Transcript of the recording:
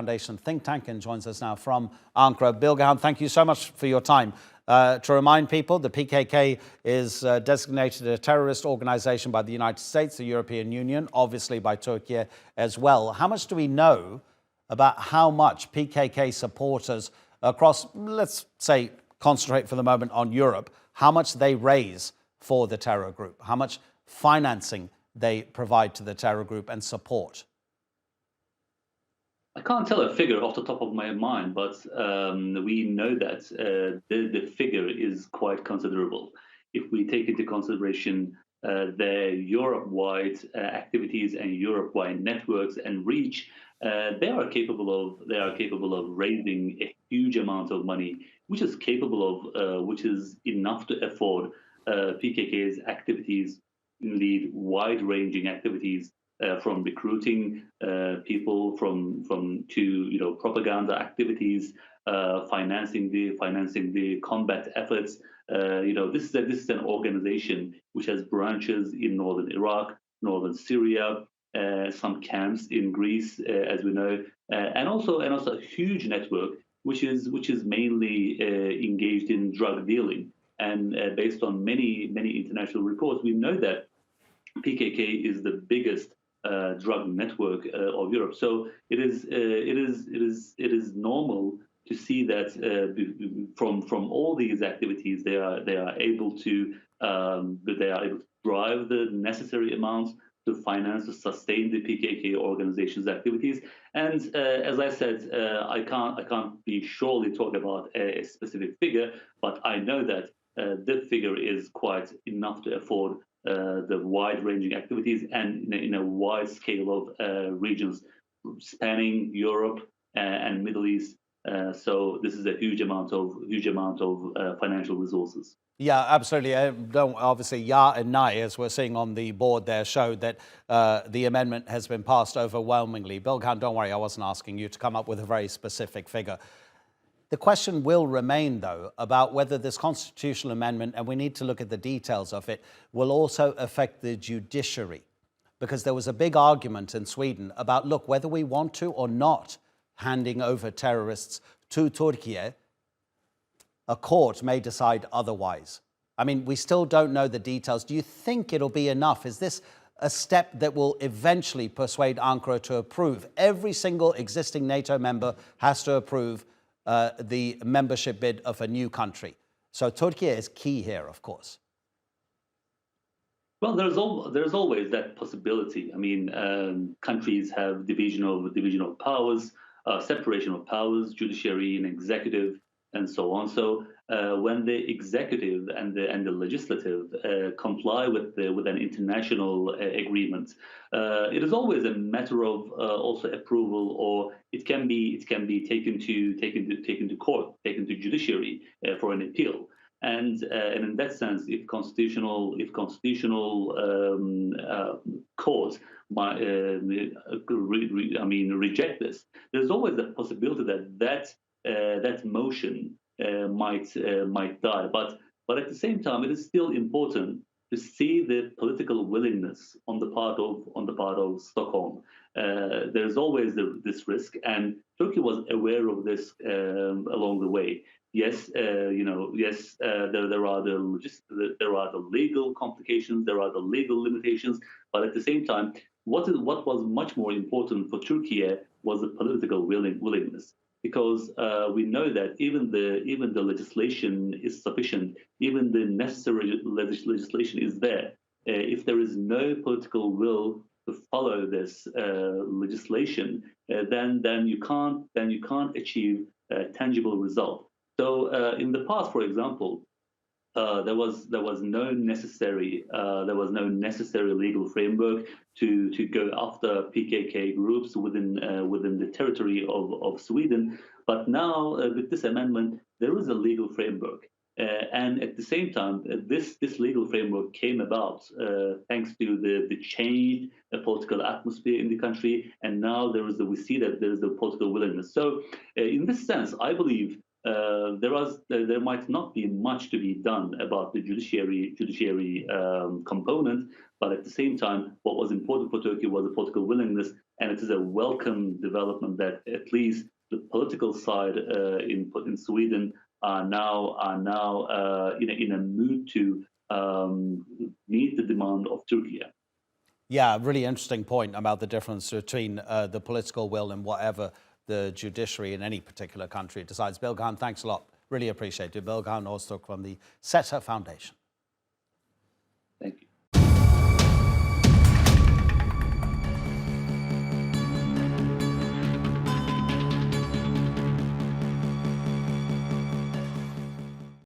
Foundation think tank and joins us now from Ankara. Bilgehan, thank you so much for your time. To remind people, the PKK is designated a terrorist organization by the United States, the European Union, obviously by Turkey as well. How much do we know about how much PKK supporters across, let's say, concentrate for the moment on Europe, how much they raise for the terror group, how much financing they provide to the terror group and support? I can't tell a figure off the top of my mind, but we know that the figure is quite considerable. If we take into consideration their Europe-wide activities and Europe-wide networks and reach, they are capable of raising a huge amount of money, which is which is enough to afford PKK's activities, indeed wide-ranging activities, from recruiting people to propaganda activities, financing the combat efforts. This is an organization which has branches in northern Iraq, northern Syria, some camps in Greece, as we know, and also a huge network which is mainly engaged in drug dealing. And based on many international reports, we know that PKK is the biggest drug network of Europe. So it is normal to see that from all these activities, they are able to drive the necessary amounts to finance, to sustain the PKK organization's activities. And as I said, I can't be surely talk about a specific figure, but I know that the figure is quite enough to afford the wide-ranging activities and in a wide scale of regions spanning Europe and Middle East. So this is a huge amount of financial resources. Yeah, absolutely. Obviously, Ya and Nay, as we're seeing on the board there, showed that the amendment has been passed overwhelmingly. Bilgehan, don't worry, I wasn't asking you to come up with a very specific figure. The question will remain, though, about whether this constitutional amendment, and we need to look at the details of it, will also affect the judiciary. Because there was a big argument in Sweden about, look, whether we want to or not handing over terrorists to Turkey, a court may decide otherwise. I mean, we still don't know the details. Do you think it'll be enough? Is this a step that will eventually persuade Ankara to approve? Every single existing NATO member has to approve the membership bid of a new country. So Turkey is key here, of course. Well, there's always that possibility. I mean, countries have division of powers, separation of powers, judiciary and executive, and so on. So when the executive and the legislative comply with an international agreement, it is always a matter of also approval, or it can be taken to court, taken to judiciary for an appeal. And in that sense, if constitutional courts reject this, there's always the possibility that motion might die. But at the same time, it is still important to see the political willingness on the part of Stockholm. There's always this risk, and Turkey was aware of this along the way. Yes, there are the legal complications, there are the legal limitations, but at the same time, what was much more important for Turkey was the political willingness, because we know that even the legislation is sufficient, even the necessary legislation is there. If there is no political will to follow this legislation, then you can't achieve a tangible result. So in the past, for example, there was no necessary legal framework to go after PKK groups within the territory of Sweden. But now with this amendment, there is a legal framework, and at the same time, this legal framework came about thanks to the changed political atmosphere in the country, and now we see that there is a political willingness. So in this sense, I believe there might not be much to be done about the judiciary component, But at the same time, what was important for Turkey was the political willingness, and it is a welcome development that at least the political side in Sweden are now in a mood to meet the demand of Turkey. Yeah, really interesting point about the difference between the political will and whatever the judiciary in any particular country decides. Bilgehan, thanks a lot. Really appreciate it. Bilgehan Ozturk from the SETA Foundation.